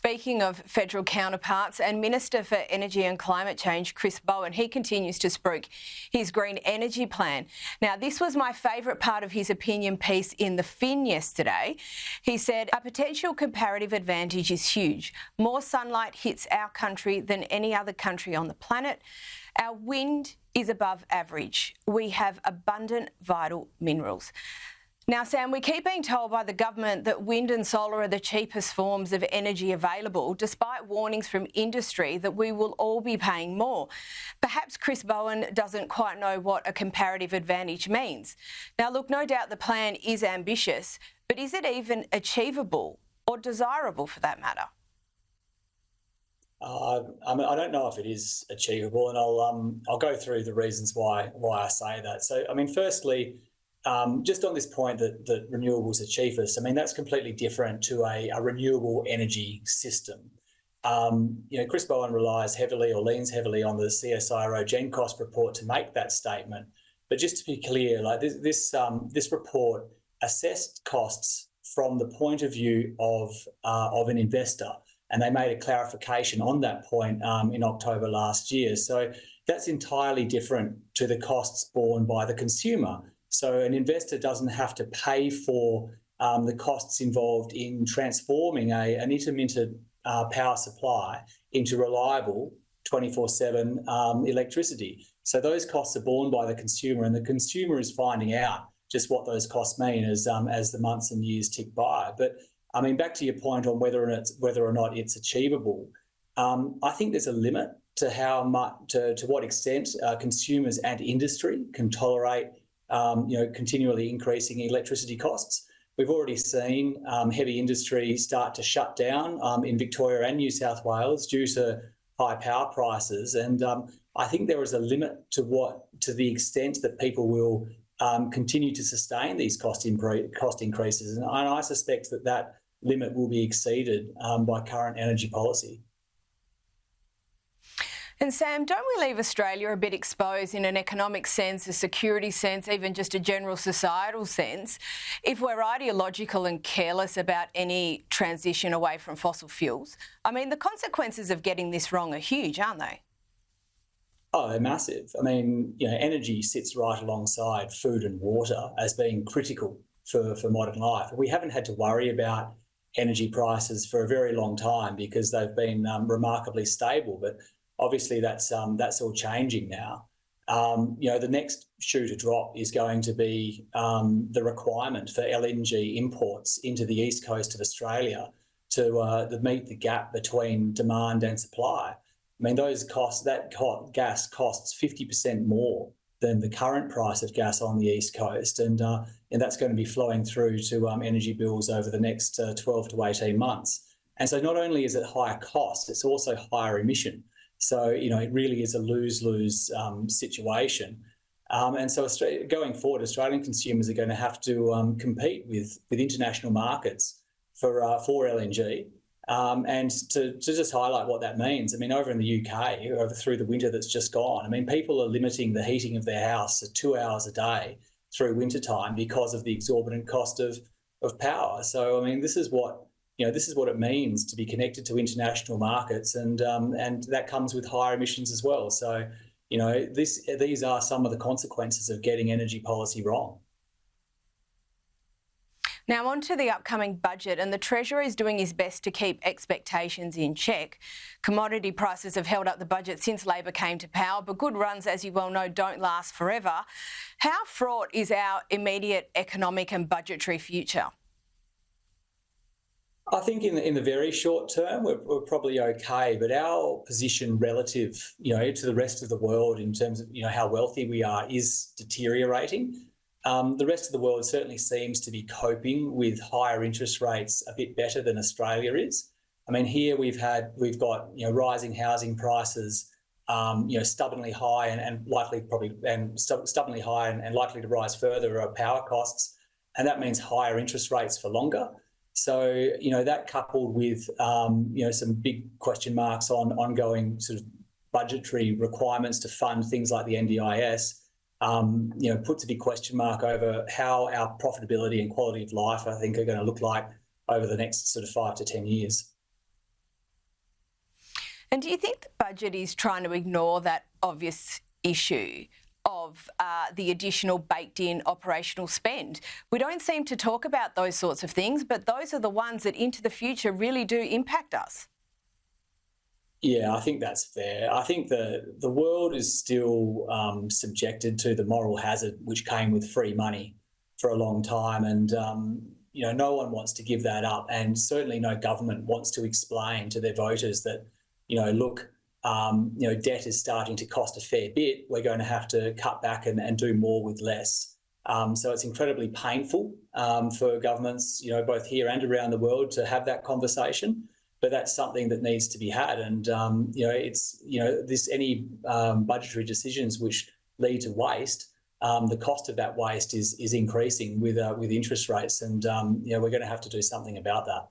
Speaking of federal counterparts, and Minister for Energy and Climate Change, Chris Bowen, he continues to spruik his green energy plan. Now, this was my favourite part of his opinion piece in The Fin yesterday. He said, "A potential comparative advantage is huge. More sunlight hits our country than any other country on the planet. Our wind is above average. We have abundant vital minerals." Now, Sam, we keep being told by the government that wind and solar are the cheapest forms of energy available, despite warnings from industry that we will all be paying more. Perhaps Chris Bowen doesn't quite know what a comparative advantage means. Now, look, no doubt the plan is ambitious, but is it even achievable or desirable for that matter? I don't know if it is achievable, and I'll go through the reasons why I say that. So, firstly, just on this point that renewables are cheapest, that's completely different to a renewable energy system. Chris Bowen relies heavily or leans heavily on the CSIRO Gen Cost report to make that statement. But just to be clear, this report assessed costs from the point of view of an investor, and they made a clarification on that point in October last year. So that's entirely different to the costs borne by the consumer. So an investor doesn't have to pay for the costs involved in transforming an intermittent power supply into reliable 24/7 electricity. So those costs are borne by the consumer, and the consumer is finding out just what those costs mean as the months and years tick by. But back to your point on whether or not it's achievable, I think there's a limit to how much, to what extent consumers and industry can tolerate continually increasing electricity costs. We've already seen heavy industry start to shut down in Victoria and New South Wales due to high power prices, and I think there is a limit to the extent that people will continue to sustain these cost increases, and I suspect that limit will be exceeded by current energy policy. And Sam, don't we leave Australia a bit exposed in an economic sense, a security sense, even just a general societal sense, if we're ideological and careless about any transition away from fossil fuels? The consequences of getting this wrong are huge, aren't they? Oh, they're massive. Energy sits right alongside food and water as being critical for modern life. We haven't had to worry about energy prices for a very long time because they've been remarkably stable, but obviously that's all changing now. The next shoe to drop is going to be the requirement for LNG imports into the east coast of Australia to meet the gap between demand and supply. Those costs, gas costs 50% more than the current price of gas on the east coast, and that's going to be flowing through to energy bills over the next 12 to 18 months. And so not only is it higher cost, it's also higher emission. So, it really is a lose-lose situation. And so going forward, Australian consumers are going to have to compete with international markets for LNG. And to just highlight what that means, over in the UK, through the winter that's just gone, people are limiting the heating of their house to 2 hours a day through wintertime because of the exorbitant cost of power. So, this is what it means to be connected to international markets, and that comes with higher emissions as well. So, these are some of the consequences of getting energy policy wrong. Now on to the upcoming budget, and the Treasurer is doing his best to keep expectations in check. Commodity prices have held up the budget since Labor came to power, but good runs, as you well know, don't last forever. How fraught is our immediate economic and budgetary future? I think in the very short term, we're probably okay, but our position relative, to the rest of the world in terms of, how wealthy we are is deteriorating. The rest of the world certainly seems to be coping with higher interest rates a bit better than Australia is. Here we've got rising housing prices, stubbornly high and stubbornly high and likely to rise further are power costs, and that means higher interest rates for longer. So, that coupled with, some big question marks on ongoing sort of budgetary requirements to fund things like the NDIS, puts a big question mark over how our profitability and quality of life, I think, are going to look like over the next sort of 5 to 10 years. And do you think the budget is trying to ignore that obvious issue of the additional baked-in operational spend? We don't seem to talk about those sorts of things, but those are the ones that into the future really do impact us. Yeah, I think that's fair. I think the world is still subjected to the moral hazard which came with free money for a long time, and no one wants to give that up, and certainly no government wants to explain to their voters that look, debt is starting to cost a fair bit. We're going to have to cut back and do more with less. So it's incredibly painful for governments, both here and around the world, to have that conversation. But that's something that needs to be had, and any budgetary decisions which lead to waste, the cost of that waste is increasing with interest rates, and we're going to have to do something about that.